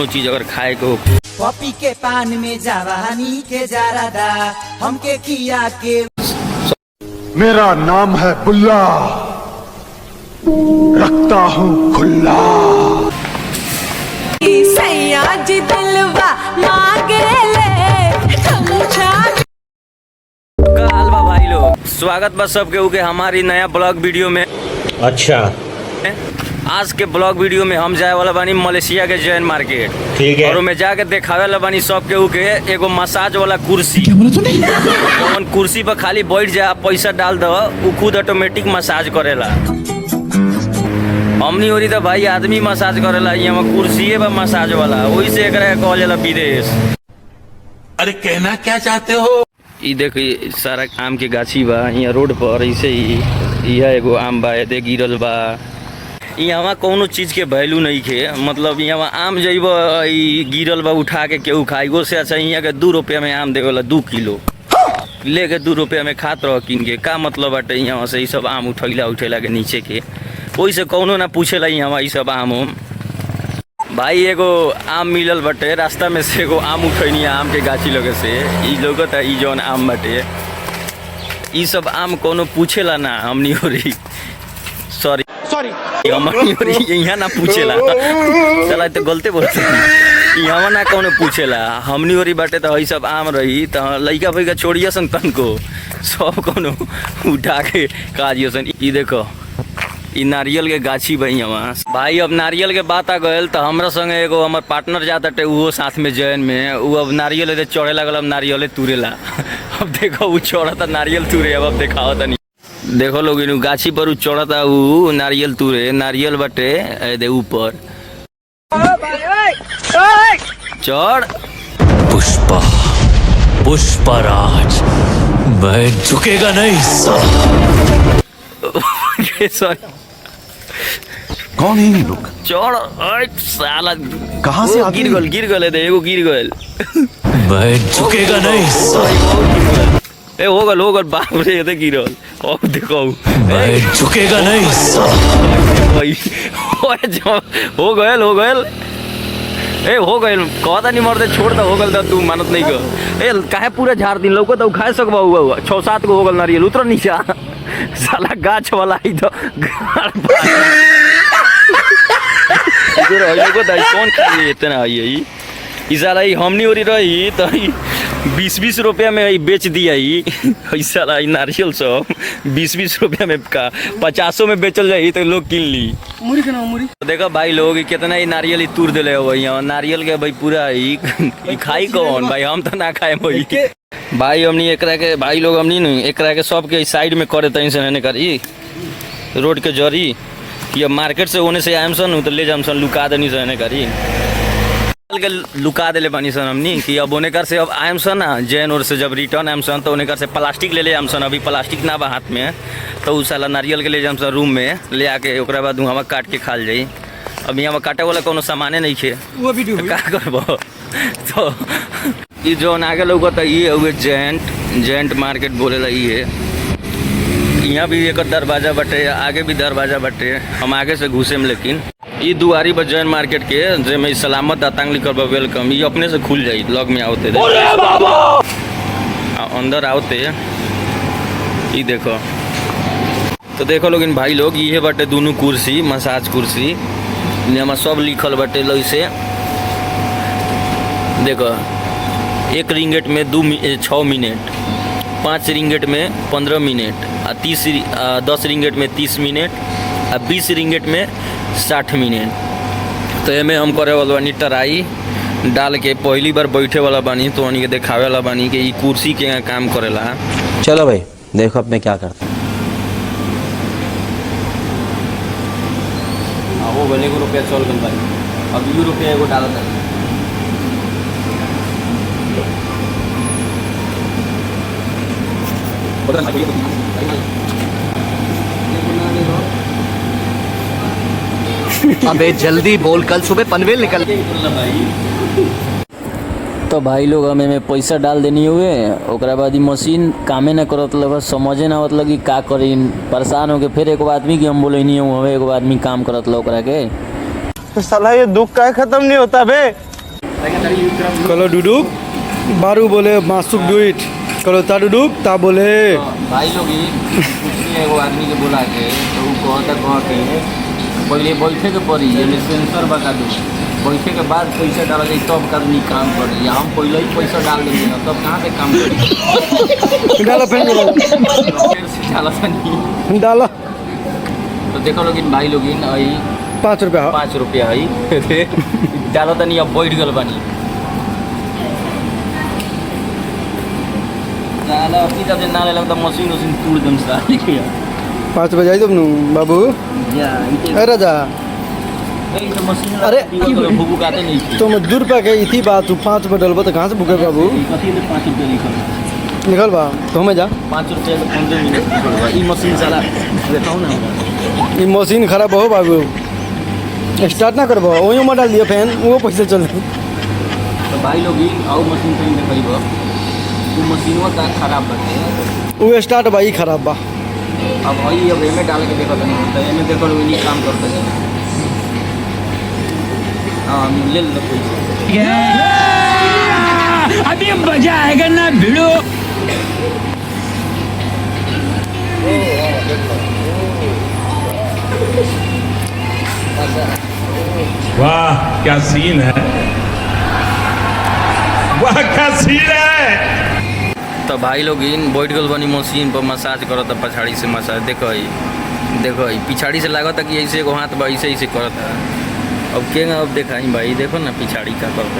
चीज अगर खाए को पपी के पान में जवानी के जरादा हमके किया के। मेरा नाम है बुल्ला, रखता हूँ खुल्ला। सयाजी दिलवा मांगे ले हलवा भाई लोग, स्वागत बस सबके उके हमारी नया ब्लॉग वीडियो में। अच्छा, आज के ब्लॉग वीडियो में हम जाए वाला बानी मलेशिया के जैन मार्केट। ठीक है। और में जाके देखावे वाला बानी सबके उके एगो मसाज वाला कुर्सी। कौन कुर्सी पर खाली बैठ जा, पैसा डाल दो, वो खुद ऑटोमेटिक मसाज करेला। हमनी हो रही तो भाई आदमी मसाज करेला, यहाँ कुर्सी है मसाज वाला, वही से कहल जाला विदेश। अरे कहना क्या चाहते हो? ये देखिए सारा आम के गाछी बा यहाँ रोड पर, ऐसे ही यह एगो आम बा, दे गिरल बा। यहाँ कोनो चीज के वैल्यू नहीं खे, मतलब यहाँ आम जब गिरल बा उठा के केहू खाई, वो से अच्छा यहाँ के 2 रुपया में आम देवेला 2 किलो लेके 2 रुपया में खात रह किन के। का मतलब बाटे यहाँ से सब आम उठैला उठेला के नीचे के, वही से कौनो ना पूछेला यहाँ ये सब आम उम। भाई एगो आम मिलल बटे रास्ता में से, एगो आम उठैनी आम के गाछी लगे से, ई लोगत है जौन आम बटे, ई सब आम कोनो पूछेला ना। हमनी हो रही सॉरी यहाँ ना पूछेला, चला तो गलते बोलते यहाँ ना कोनो पूछेला। हमनी ओरी बाटे तो सब आम रही तो लइका फैका छोड़िया सन तन को सब कोनो उठा के काजियो सन। ई देखो ई नारियल के गाछी बही हवा भाई। अब नारियल के बात आ गए तो हमरा संगे एगो हमार पार्टनर जाता वो साथ में जैन में, वो अब नारियल चढ़े लगल, अब नारियल तुरेला। अब देखो वो चढ़ता नारियल तुरे, अब देखाओ तनी देखो लोग इन गाछी पर चढ़ता वो नारियल तुरे, नारियल बटे दे ऊपर चढ़। पुष्पा पुष्पराज, मैं झुकेगा नहीं सर। कौन है ये लोग? चढ़ साला, कहाँ से गिर गल एगो गिर गल। मैं झुकेगा नहीं। ए हो गल बाप रे, ये गिरल। अब देखो मैं झुकेगा नहीं। हो गए ए हो गए, कहता नहीं मरते छोड़ दो, हो गल तू मानत नहीं कर। ए काहे पूरा झाड़ दिन लौको तो खाए सकबा हुआ 6-7 गो हो गल नारियल, उतर नीचा साला गाछ वाला ही तो कौन खाई इतना ई साला हमनी ओरी रही तो 20-20 रुपया में बेच दिया ही साला नारियल सब 20-20 रुपया में का 50 में बेचल जाई तो लोग किन ली। मुरी के ना मुरी देखो भाई लोग कितना ही नारियल तूर दिले हो यहाँ नारियल के भाई पूरा ही खाई कौन भाई, हम तो ना खाए भाई। हमनी एकरा के भाई लोग हमनी नहीं एकरा के सब के साइड में करे तहीं से नहीं करी रोड के जरी कि अब मार्केट से होने से आम सन तो ले जाम सन लुका देनी से नहीं करी के लुका दिले बानी सन हमनी कि अब होने कर से अब आम सन ना जैन और से जब रिटर्न आम सन तो होने कर से प्लास्टिक ले आम सन। अभी प्लास्टिक ना बा हाथ में तो उस साला नारियल के ले जाम सन रूम में ले आके ओकरा बाद वहाँ काट के खाल जाई। अब यहाँ काटे वाला कोनो सामाने नहीं खे, वो वीडियो का करबो तो ये जो आगे लोग ये हुए जेंट मार्केट बोलेला ये। यहाँ भी एक दरवाजा बटे, आगे भी दरवाजा बटे, हम आगे से घुसे में लेकिन ये दुआरी पर जैन मार्केट के जे में सलामत दातांग लिखल बा वेलकम, ये अपने से खुल जाई लॉग में आवते अंदर आवते ये देखो। तो देखो लोग इन भाई लोग ये बटे दोनों कुर्सी मसाज कुर्सी हम सब लिखल बटे लो से देखो। 1 रिंगेट में 6 मिनट, 5 रिंगेट में 15 मिनट, 10 रिंगेट में 30 मिनट, 20 रिंगेट में 60 मिनट। तो एमे हम करे वाला बानी टराई डाल के पहली बार बैठे वाला बानी तो उन्हीं के देखावे वाला बानी कि ये कुर्सी के काम करेला। चलो भाई देखो अब मैं क्या करता हूँ। वो बोले रुपया चल गल भाई, अब यू रुपया एगो डालत है। अबे जल्दी बोल, कल सुबह पनवेल निकल। तो भाई लोग हमें में पैसा डाल देनी हुए, ओकरा बाद मशीन कामे ना करत लगा, समझे ना आवत लगी का करी, परेशान हो के फिर एगो आदमी की हम बोले नहीं हूँ, एगो आदमी काम करत लो ओकरा के। तो साला ये दुख का खत्म नहीं होता बे। kalau duduk baru boleh masuk duit, kalau tak duduk tak boleh. भाई लोग ही पूछनी है वो आदमी के बुला के तो वो कह के पहले बैठे के पड़ी ये सेंसर बता दो, बैठे के बाद पैसा डाला जाए तब का आदमी काम करे, या हम पहले ही पैसा डाल देंगे ना तब कहाँ से काम करेंगे। डाला फिर फिर से डाला था नहीं डाला तो देखो लोग भाई लोग आई 5 रुपया 5 रुपया है डाला था नहीं, अब बैठ गल बनी अपनी जब ना ले लगता मशीन वशीन टूट दम सा 5 रुपया जाई तुम बाबू। अरे राजा अरे भूख आते नहीं तुम 2 रुपया के इतनी बात तू 5 रुपया डलबो तो कहाँ से भूखे बाबू। 5 रुपया निकल बा तो हमें जा 5 रुपया 15 मिनट ये मशीन साला देखाओ ना ये मशीन खराब हो बाबू, स्टार्ट ना करबो वही में डाल दियो फैन वो पैसे चल। तो भाई लोग आओ मशीन से देखो वो मशीनवा का खराब बाटे वो स्टार्ट भाई खराब बा। अब वही अब एमे डाल के देखो नहीं होता एमे देखो नहीं काम करता है। हाँ ले लो पैसा अभी मजा आएगा ना भिड़ो। वाह क्या सीन है, वाह क्या सीन है। तो भाई लोग बैठ गल बनी मशीन पर मसाज करता पछाड़ी से मसाज देखो पिछाड़ी से लागत कि ऐसे एगो हाथ ऐसे ऐसे करता। अब के अब देखाई भाई देखो ना पिछाड़ी का करता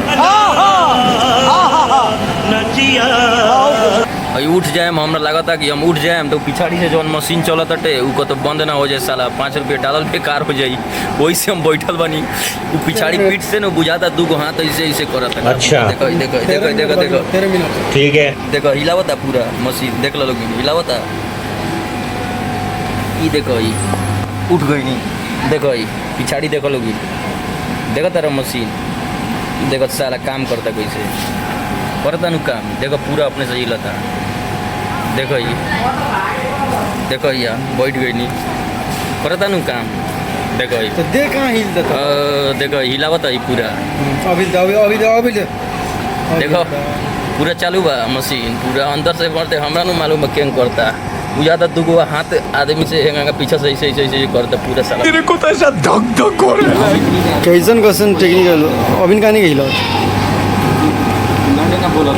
उठ जाए हमरा लागता कि हम उठ जाए तो पिछाड़ी से जौन मशीन चलत टे उ तो बंद ना हो जाए साला 5 रुपया डालल बेकार हो जाई, वही से हम बैठल बनी वो पिछाड़ी पीठ से ना बुझाता 2 हाथ ऐसे ऐसे करता। अच्छा देखो देखो देखो देखो देखो 13 मिनट ठीक है। देखो हिलावता पूरा मशीन देख लो लोग हिलावता ये देखो उठ गई नहीं देखो पिछाड़ी देखो लोग देखो तारा मशीन देखो साला काम करता कैसे करता नु काम देखो पूरा अपने से हिलता देखो देखो बैठ गई नहीं करता नु काम देखो तो देख कहाँ हिलता था। देखो हिलावता पूरा अभी देखो पूरा चालू बा मशीन पूरा अंदर से करते हमरा नु मालूम है केंग करता बुझाता 2 हाथ आदमी से हेंगा पीछे से ऐसे ऐसे ऐसे करता पूरा साला तेरे को तो ऐसा धक धक हो रहा है। कैसन टेक्निकल अभी कहाँ नहीं हिला ना बोला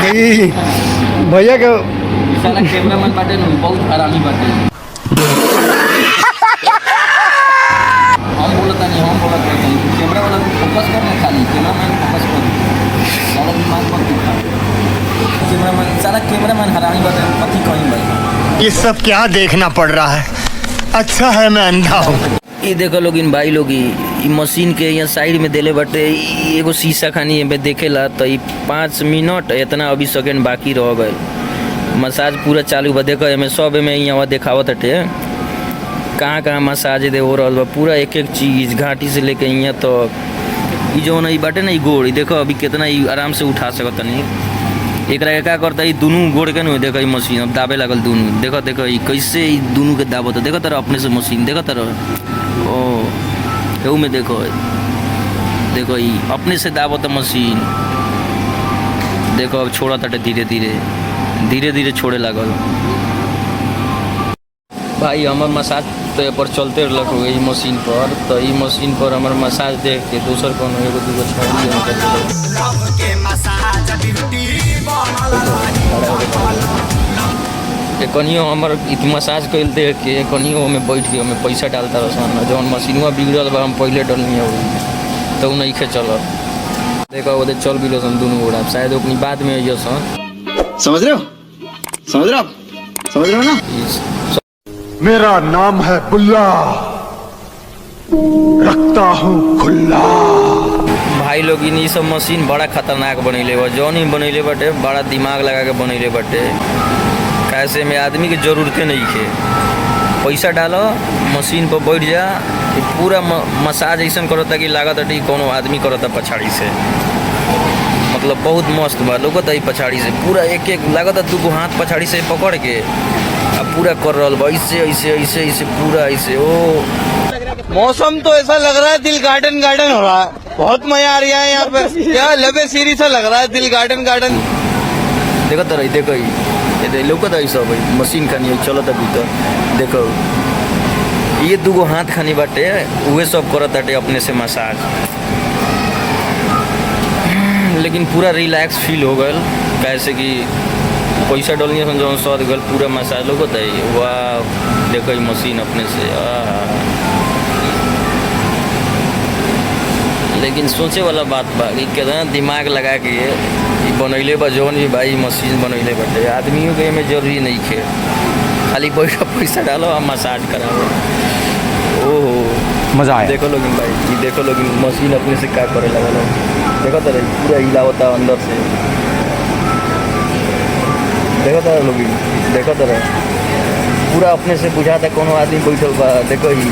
नहीं भैया का साला कैमरामैन बाटे न बहुत हरामी बाटे। हम बोलता नहीं कैमरा वाला फोकस करना खाली कैमरामैन फोकस कर साला दिमाग मत दिखा कैमरामैन साला कैमरामैन हरामी बाटे पति कहीं भाई। ये सब क्या देखना पड़ रहा है, अच्छा है मैं अंधा हूँ। ये देखो लोग भाई लोग मशीन के यहाँ साइड में देले बाटे एगो शीशा खानी में देखेला तो 5 मिनट इतना अभी सेकेंड बाकी रह गए मसाज पूरा चालू बा। देखो एमे सब में यहाँ देखावत हटे कहाँ कहाँ मसाज दे हो रहा बा पूरा एक एक चीज़ घाटी से लेके यहाँ तो ये जो ना बाटे ना गोड़ देखो अभी कितना आराम से उठा सकता नहीं एक क्या करता है दोनों गोड़ के नहीं देखो मशीन अब दाबे लगल दोनों देखो देखो कैसे दोनों के दाबत देखो तरह अपने से मशीन देखो तरह ओ एहू में देखो देखो अपने से दाबत मशीन देखो अब छोड़ा था धीरे धीरे छोड़े लागल भाई हमार मसाज तो पर चलते रहलक ई मशीन पर तो ई मशीन पर हमार मसाज देख के दोसर कोनो एगो दूगो छोड़ी कनियो हमार मसाज कैल देख के कनियो में बैठ के हमें पैसा डालता रहा जौन मशीनवा बिगड़ल बा हम पहले डलनी हो तो नहीं खे चल देखो वो चल भी सन दोनों गोड़ा शायद अपनी बाद में अइयो सन समझ रहे हो ना। मेरा नाम है बुल्ला, रखता हूँ खुल्ला। भाई लोग इन सब मशीन बड़ा खतरनाक बनैले बा जौन ही बनैले बाटे बड़ा दिमाग लगा के बनैले बाटे कैसे में आदमी की जरूरतें नहीं है पैसा डालो मशीन पर बैठ जा पूरा मसाज ऐसा करता कि लागत है कोनो आदमी करता पछाड़ी से मतलब बहुत मस्त बा लोगत है पछाड़ी से पूरा एक एक लागत है 2 हाथ पछाड़ी से पकड़ के अब पूरा कर रहा बा ऐसे ऐसे ऐसे ऐसे पूरा ऐसे ओ मौसम तो ऐसा लग रहा है दिल गार्डन गार्डन हो रहा है, बहुत मजा आ रहा है यहाँ पे, क्या लबे सीरी सा लग रहा है दिल गार्डन गार्डन। देखो तो रही देखो ये लोग तो सब है मशीन खानी है चलो तो भीतर देखो ये दूगो हाथ खानी बाटे उहे सब करत बाटे अपने से मसाज, लेकिन पूरा रिलैक्स फील हो गल कैसे कि पैसा डलिए जो सद गल पूरा मसाज लोग होता है। वाह देखो ये मशीन अपने से लेकिन सोचे वाला बात बा कि कितना दिमाग लगा के ये बनैले बा जौन भी भाई मशीन बनैले बाटे आदमियों के में जरूरी नहीं खे खाली पैसा डालो और मसाज कराओ। ओहो मजा आया। देखो लोग भाई ये देखो लोग मशीन अपने से क्या करे लगा देखो तो पूरा हिला होता अंदर से देखो तो लोग देखो तो पूरा अपने से बुझाता कोनो आदमी बैठल बा देखो ही।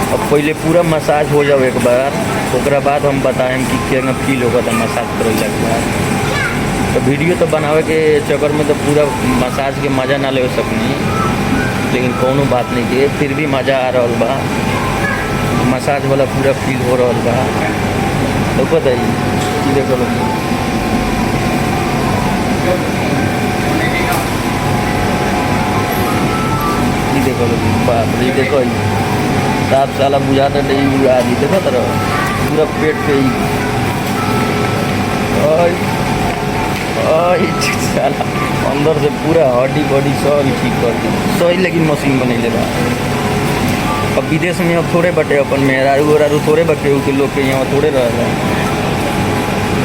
अब पहले पूरा मसाज हो जाओ एक बार ओकरा बाद हम बताएं कि क्या फील होगा था मसाज करे के बाद। तो वीडियो तो बनावे के चक्कर में तो पूरा मसाज के मज़ा ना ले सकनी, लेकिन कोनो बात नहीं के फिर भी मज़ा आ रहा बा मसाज वाला पूरा फील हो रहा बा। तो बताइए देखो देखो बाप रे देखो साफ साला बुझाता नहीं बुझा दी देखो तरह पूरा पेट पे ही साला अंदर से पूरा हड्डी बॉडी सब ठीक कर दी सही, लेकिन मशीन बनैले बा। अब विदेश में अब थोड़े बटे अपन मेहरारू वरारू थोड़े बटे के लोग के यहाँ थोड़े रह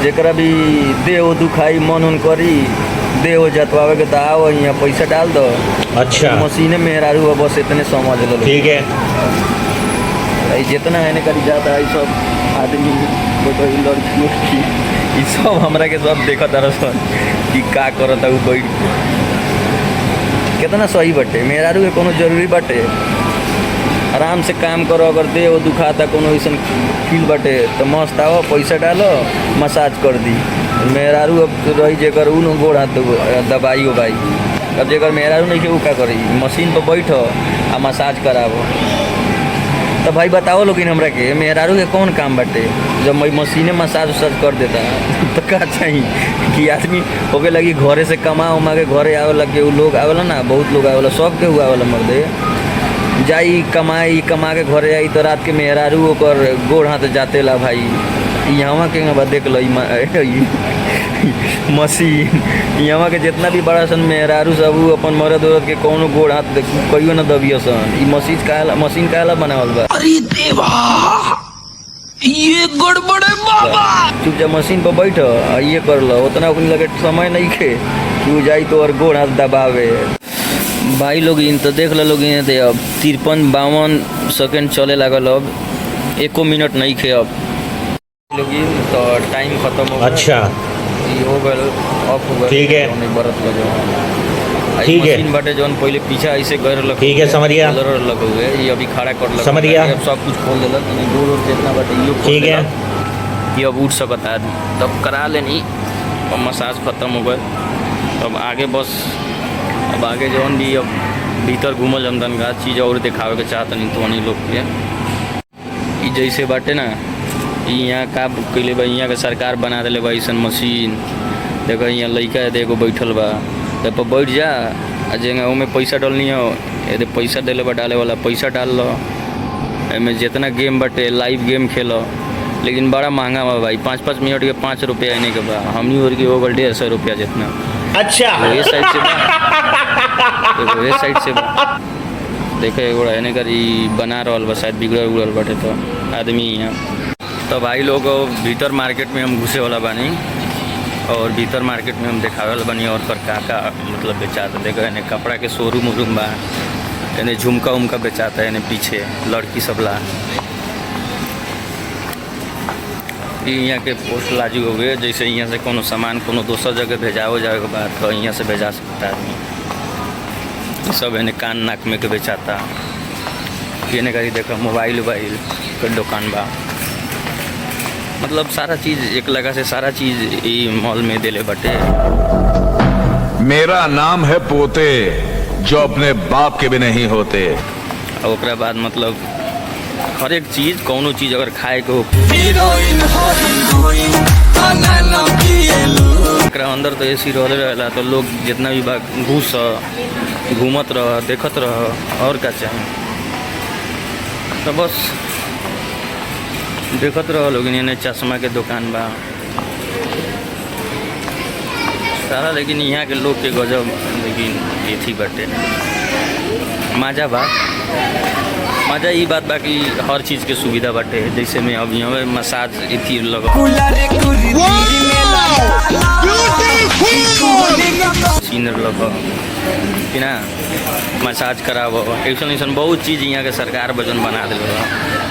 जरा भी देह दुखाई मन उन करी देह जतवावे के तो आओ यहाँ पैसा डाल दो। अच्छा मशीने मेहरारू बस इतने समझ लो ठीक है। जितना है करी जाता है सब आदमी लड़की ये सब हमरा के सब देखा तरह कि का करता है बैठ कितना सही बटे मेहरारू के कोनो जरूरी बटे आराम से काम करो। अगर देह दुखाता कोनो ऐसा फील बटे तो मस्त आओ पैसा डालो मसाज कर दी। मेहरारू अब रही जेकर उ गोड़ हाथ दबाई हो भाई, अब जेकर मेहरारू नहीं के उ का करी मशीन पर बैठो आ मसाज कराबो। तो भाई बताओ लेकिन हमरा के मेहरारू के कौन काम बटे जब मैं मशीने मसाज उसाज कर देता तो क्या चाहिए कि आदमी होके लगी घरे से कमा उमा के घरे आवे लगे लोग आवेला ना बहुत लोग आवेला सब के हुआ वाला मर्दे जाई कमाई कमा के घरे आई तो रात के मेहरारू ओकर गोड़ हाथ जाते ला भाई यहाँ के देख लो मशीन यहाँ के जितना भी बड़ा सन मेहरारू सब अपन मरद उरद के कोनो गोड़ हाथ कहियो ना दबियो सन ई मशीन काला बनावल बा। अरे देवा ये गड़बड़ है बाबा। चुपचाप मशीन पर बैठ ये कर लो उतना अपनी लगे समय नहीं खे कि वो जाई तो और गोड़ हाथ दबावे। भाई लोग इन तो देख लो लोग इन अब 53-52 सेकेंड चले लागल अब 1 मिनट नहीं खे अब लोग तो टाइम खत्म हो गया। अच्छा ये हो गया ऑफ हो गया ठीक है नहीं बरत लगे ठीक है मशीन बाटे जौन पहले पीछे ऐसे कर लग ठीक है समझ गया लग हुए ये अभी खड़ा कर लग समझ गया अब सब कुछ खोल देलक गोड़ जितना बाटे ये ठीक है ये अब उठ सकता आदमी तब करा लेनी और मसाज खत्म हो गए। अब आगे बस अब आगे जौन भी अब भीतर घूमल जमदन का चीज़ और दिखावे के चाहत नहीं तो नहीं लोग के जैसे बाटे ना यहाँ का कैले बा यहाँ के सरकार बना दिले बा ऐसा मशीन देखो यहाँ लड़का देखो बैठल बा जब पर बैठ जा जेंगा में पैसा डालनी हो यदि पैसा दिले बा डाले वाला पैसा डाल लो एमें जितना गेम बाटे लाइव गेम खेलो लेकिन बड़ा महंगा बा भाई 5-5 मिनट के 5 रुपया आने के बा हमनी और की हो गल 150 रुपया जितना। अच्छा ये साइड से बा देखो ये साइड से बा देखो एगो एने कर बना रहल बा शायद बिगड़ल उगड़ल बाटे तो आदमी यहाँ। तो भाई लोग भीतर मार्केट में हम घुसे वाला बानी और भीतर मार्केट में हम देखावे वाला बानी और पर का मतलब बेचाता देखो यानी कपड़ा के शोरूम वोरूम बा यानी झुमका उमका बेचाता है यानी पीछे लड़की सब ला यहाँ के पोस्ट लाजू हो गए जैसे यहाँ से कोनो सामान कोनो दोसर जगह भेजाओ जाए के बाद तो यहाँ से भेजा सकता है आदमी सब यानी कान नाक में के बेचाता ये कहीं देखो मोबाइल वोबाइल के दुकान बा मतलब सारा चीज़ एक लगा से सारा चीज़ ये मॉल में दिले बटे। मेरा नाम है पोते जो अपने बाप के भी नहीं होते। और ओकरा बाद मतलब हर एक चीज़ कौनो चीज़ अगर खाए के हो एकरा अंदर तो एसी रहले रहेला तो लोग जितना भी बा घूस घूमत रह देखत रह और का चाहे तो बस देखत रह लोग इन्हें चश्मा के दुकान बा सारा। लेकिन यहाँ के लोग के गजब लेकिन एथी बाटे मजा बा। मजा ये बात बा कि हर चीज़ के सुविधा बाटे। जैसे में अब यहाँ मसाज एथी लगा सीनर लगा कि ना मसाज कराव ऐसा बहुत चीज़ यहाँ के सरकार वजन बना दिल।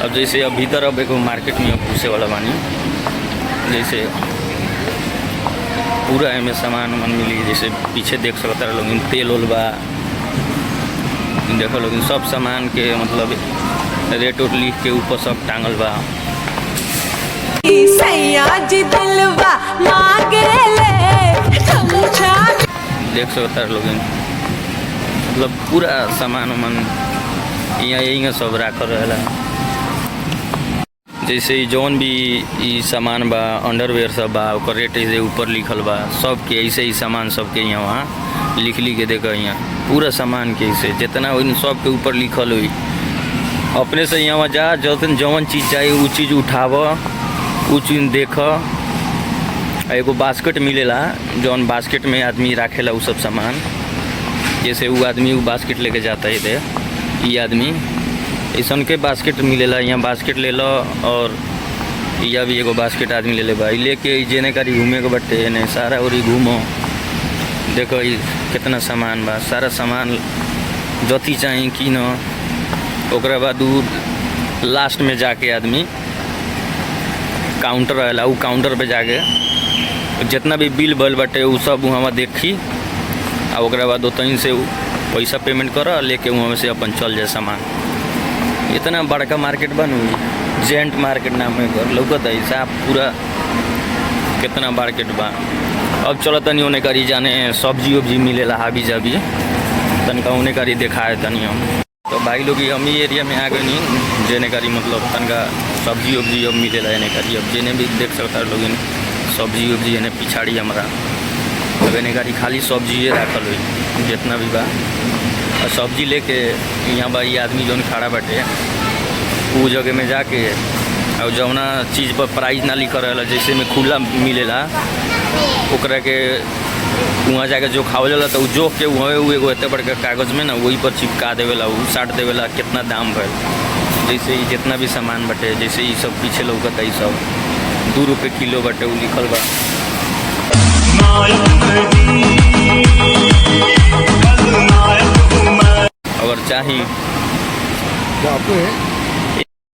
अब जैसे अब भीतर अब एक मार्केट में घुसे वाला बानी जैसे पूरा एमें सामान मन मिली। जैसे पीछे देख सकता है लोग तेल उल बा देखो लोग सब सामान के मतलब रेट उट लिख के ऊपर सब टांगल बा। देख सकता है लोग मतलब पूरा सामान उमान यहाँ यही सब रखल रहेला। जैसे जौन भी ई सामान बा अंडरवेयर सब बा ओकर रेट ऐसे ऊपर लिखल बा सब के ऐसे ही सामान सबके यहाँ वहाँ लिख के देखो यहाँ पूरा सामान के ऐसे जितना हो सब के ऊपर लिखल हुई। अपने से यहाँ जा जौन जौन चीज़ चाहिए वो चीज़ उठाव वो चीज़ देख। एगो बास्केट मिलेला जौन बास्केट में आदमी रखेला वो सब सामान। जैसे वो आदमी वो बास्केट लेके जाता है इधर ये आदमी ऐसा के बास्केट मिलेला यहाँ बास्केट ले लो। और यह भी एगो बास्केट आदमी ले ले भाई लेके जेने कारी घूमे के बटे ने सारा और घूमो देखो ये कितना सामान बा। सारा सामान जति चाहिए कि न ओकरा बाद लास्ट में जाके आदमी काउंटर रहेला वो काउंटर पे जाके जितना भी बिल बल बटे वो सब वहाँ देखी और ओकरा बाद उतनी से पैसा पेमेंट कर लेके वहाँ से अपन चल जाए सामान। इतना बड़का मार्केट बन हुई जेंट मार्केट नाम है लौकत है साफ पूरा कितना मार्केट बा। अब चलो तनी होने करी जाने सब्जी उब्जी मिलेला हाबी जाबी तनका होने करी दिखाए तनी हम तो भाई लोग हम ही एरिया में आ गए नहीं जेने करी मतलब तनका सब्जी उब्जी अब मिलेला एने करी। अब जेने भी देख सकता लोग सब्जी उब्जी एने पिछाड़ी हमारा अब एने करी खाली सब्जी रखल हुई जितना भी बा। और सब्जी लेके यहाँ बा ये आदमी जौन खड़ा बाटे वो जगह में जाके और जौना चीज़ पर प्राइस ना लिखल रहेला जैसे में खुला मिलेला ओकरा के वहाँ जाके जो खावल जाला तो जोख के वहाँ वो एगो एते बड़का कागज़ में ना वही पर चिपका देवेला वो साट देवेला कितना दाम भर। जैसे ही जितना भी सामान बटे जैसे ये सब पीछे लौकत है सब 2 रुपये किलो बटे वो लिखल बा। अगर चाहिए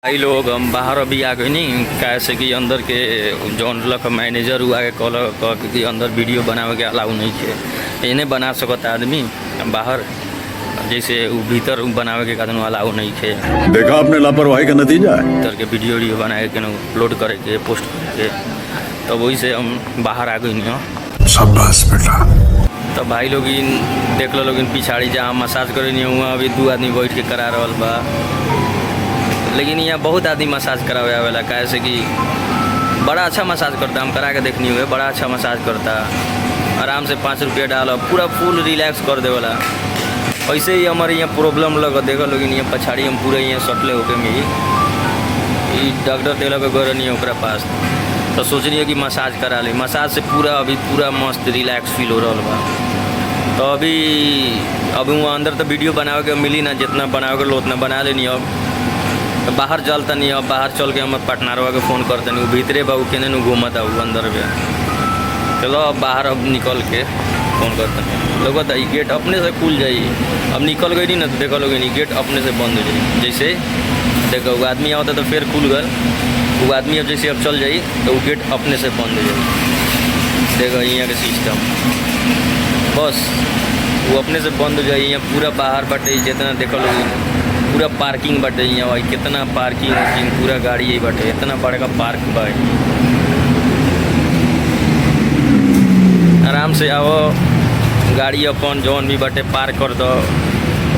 भाई लोग हम बाहर अभी आ गए नहीं कैसे कि अंदर के जौन लक मैनेजर हुआ के कह कि अंदर वीडियो बनावे के अलाउ नहीं है इन्हें बना सकता आदमी बाहर जैसे वो भीतर बनावे के कारण अलाउ नहीं है। देखा आपने लापरवाही का नतीजा है। भीतर के वीडियो बनाए के अपलोड करे के पोस्ट करे के तो वही से हम बाहर आ गए नहीं। शाबाश बेटा। तो भाई लोग देख लो लोग पिछाड़ी जहाँ मसाज करे नहीं हुआ अभी 2 आदमी बैठ के करा रहा बा। लेकिन यहाँ बहुत आदमी मसाज करावे आवेला कैसे कि बड़ा अच्छा मसाज करता हम करा के देखनी हुए बड़ा अच्छा मसाज करता आराम से 5 रुपया डालो पूरा फुल रिलैक्स कर देवेला। ऐसे ही हमारे यहाँ प्रॉब्लम लगा देखो लोग यहाँ पछाड़ी हम पूरे यहाँ सटले होके में ही डॉक्टर तेल के घर नहीं ओकरा पास तो सोच रही है कि मसाज करा ले। मसाज से पूरा अभी पूरा मस्त रिलैक्स फील हो रहा बा। तो अभी वहाँ अंदर तो वीडियो बनावे के मिली ना जितना बनावे के लो उतना बना लेनी। अब तो बाहर चलता नहीं अब बाहर चल के हम पार्टनरवा के फ़ोन करते नहीं भीतरे बा केने घूमता वो अंदर में। चलो अब बाहर अब निकल के फ़ोन करते हैं लोग ये गेट अपने से खुल जाई। अब निकल गई ना तो देखो लोग गेट अपने से बंद हो जाए। जैसे देखो वो आदमी आता तो फिर खुल गल वो आदमी अब जैसे अब चल जाई तो वो गेट अपने से बंद हो जाए। देखो यहाँ के सिस्टम बस वो अपने से बंद हो जाए। यहाँ पूरा बाहर बटे जितना देखो लोग पूरा पार्किंग बटे यहाँ भाई कितना पार्किंग पूरा गाड़ी यही बटे इतना बड़ा पार्क बा। आराम से आओ गाड़ी अपन जौन भी बटे पार्क कर दो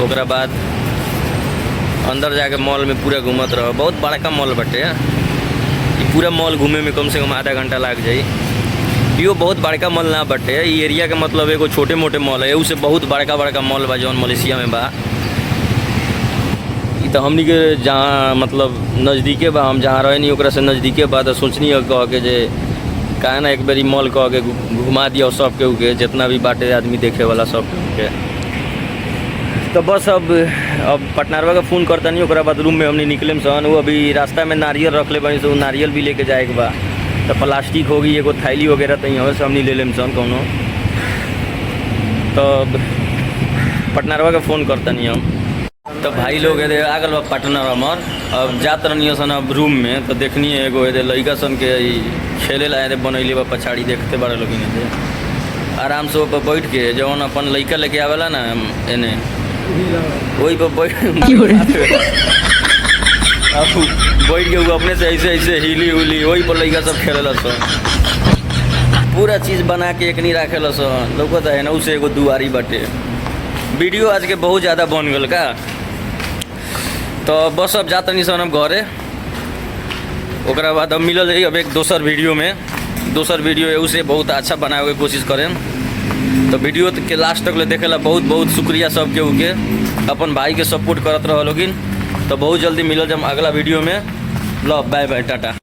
ओकरा बाद अंदर जाके मॉल में पूरा घूमत रहो। बहुत बड़का मॉल बटे, ये पूरा मॉल घूमे में कम से कम आधा घंटा लग जाई। यो बहुत बड़का मॉल ना बटे, ये एरिया के मतलब एगो छोटे मोटे मॉल है, उससे बहुत बड़का बड़का मॉल बा जौन मलेशिया में बा। तो हमनी के जहाँ मतलब नज़दीके बा, हम जहाँ रहे नहीं ओकरा से नज़दीके बा, तो सोचनी है कह के जे काहे ना एक बारी मॉल कह के घुमा दिया सब केहू के, जितना भी बाटे आदमी देखे वाला सब के। तो बस अब पटनारवा का फ़ोन करता नहीं, ओकरा बाद रूम में हमने निकले सन। वो अभी रास्ता में नारियल रख ले बनी, तो नारियल भी लेके जाए के बा। तो प्लास्टिक होगी एगो थैली वगैरह तो यहाँ से हमने ले लेम सन कौनो। तो पटनारवा का फ़ोन करता नहीं हम। तो भाई लोग ये आगल बा पटना हमर, अब जात रहनी सन अब रूम में। तो देखनी है एगो ये लड़का सन के खेले ला बनैले बा, पछाड़ी देखते बड़े लोग आराम से ऊपर बैठ के जौन अपन लड़का लेके आवेला ना एने वही पर बैठ के वो अपने से ऐसे ऐसे हिली उली वही पर लड़का सब खेलेला सन। पूरा चीज़ बना के एक नहीं रखेला सन, लोग है ना उसे एगो दुआरी बाटे। वीडियो आज के बहुत ज़्यादा बन गल का। तो बस अब जाता नहीं सन हम घरे, ओकरा बाद अब मिलल रही अब एक दोसर वीडियो में। दोसर वीडियो है उसे बहुत अच्छा बनावे के कोशिश करें। तो वीडियो के लास्ट तक ले देखेला बहुत बहुत शुक्रिया सब केहू के, अपन भाई के सपोर्ट करत रह लोगिन। तो बहुत जल्दी मिलल जब अगला वीडियो में। लो बाय बाय टाटा।